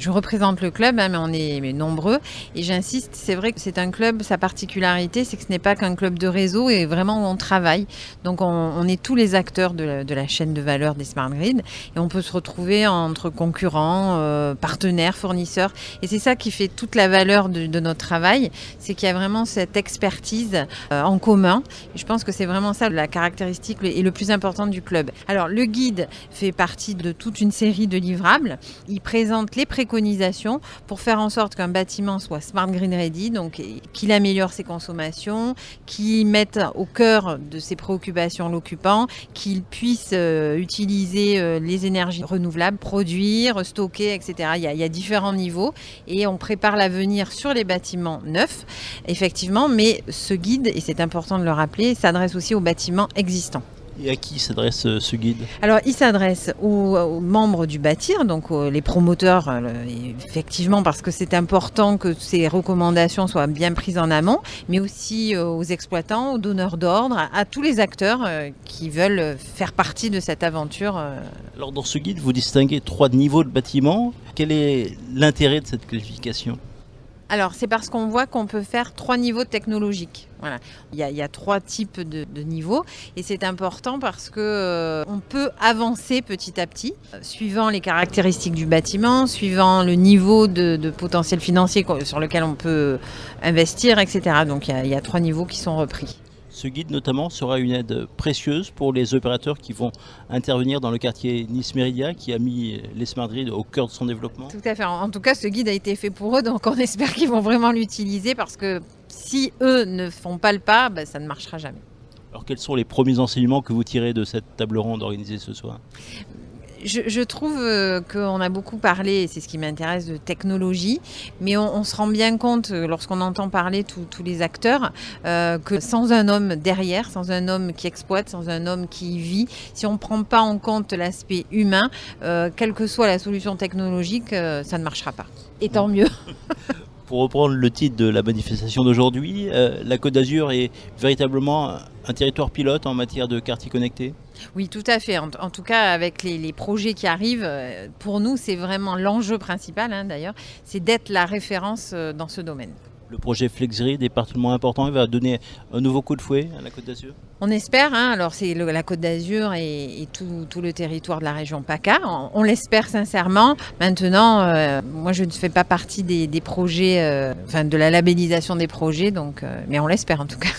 Je représente le club, mais on est nombreux et j'insiste, c'est vrai que c'est un club, sa particularité, c'est que ce n'est pas qu'un club de réseau et vraiment où on travaille. Donc on est tous les acteurs de la chaîne de valeur des Smart Grid et on peut se retrouver entre concurrents, partenaires, fournisseurs. Et c'est ça qui fait toute la valeur de notre travail, c'est qu'il y a vraiment cette expertise en commun. Et je pense que c'est vraiment ça la caractéristique et le plus important du club. Alors le guide fait partie de toute une série de livrables. Il présente les préconisations pour faire en sorte qu'un bâtiment soit Smart Grid Ready, donc qu'il améliore ses consommations, qu'il mette au cœur de ses préoccupations l'occupant, qu'il puisse utiliser les énergies renouvelables, produire, stocker, etc. Il y a différents niveaux et on prépare l'avenir sur les bâtiments neufs, effectivement, mais ce guide, et c'est important de le rappeler, s'adresse aussi aux bâtiments existants. Et à qui s'adresse ce guide? Alors, il s'adresse aux membres du bâtir, donc les promoteurs, effectivement, parce que c'est important que ces recommandations soient bien prises en amont, mais aussi aux exploitants, aux donneurs d'ordre, à tous les acteurs qui veulent faire partie de cette aventure. Alors dans ce guide, vous distinguez 3 niveaux de bâtiments. Quel est l'intérêt de cette classification? Alors, c'est parce qu'on voit qu'on peut faire 3 niveaux technologiques. Voilà. Il y a 3 types de niveaux et c'est important parce que on peut avancer petit à petit, suivant les caractéristiques du bâtiment, suivant le niveau de potentiel financier sur lequel on peut investir, etc. Donc, il y a 3 niveaux qui sont repris. Ce guide notamment sera une aide précieuse pour les opérateurs qui vont intervenir dans le quartier Nice Méridien qui a mis les Smart Grid au cœur de son développement. Tout à fait. En tout cas, ce guide a été fait pour eux, donc on espère qu'ils vont vraiment l'utiliser parce que si eux ne font pas le pas, ça ne marchera jamais. Alors quels sont les premiers enseignements que vous tirez de cette table ronde organisée ce soir? Je trouve qu'on a beaucoup parlé, et c'est ce qui m'intéresse, de technologie, mais on se rend bien compte, lorsqu'on entend parler tous les acteurs, que sans un homme derrière, sans un homme qui exploite, sans un homme qui y vit, si on ne prend pas en compte l'aspect humain, quelle que soit la solution technologique, ça ne marchera pas. Et tant mieux. Pour reprendre le titre de la manifestation d'aujourd'hui, la Côte d'Azur est véritablement un territoire pilote en matière de quartier connecté? Oui, tout à fait. En tout cas, avec les projets qui arrivent, pour nous, c'est vraiment l'enjeu principal, d'ailleurs, c'est d'être la référence dans ce domaine. Le projet FlexGrid est particulièrement important, il va donner un nouveau coup de fouet à la Côte d'Azur? On espère, alors c'est la Côte d'Azur et tout le territoire de la région PACA, on l'espère sincèrement. Maintenant, moi je ne fais pas partie des projets, de la labellisation des projets, mais on l'espère en tout cas.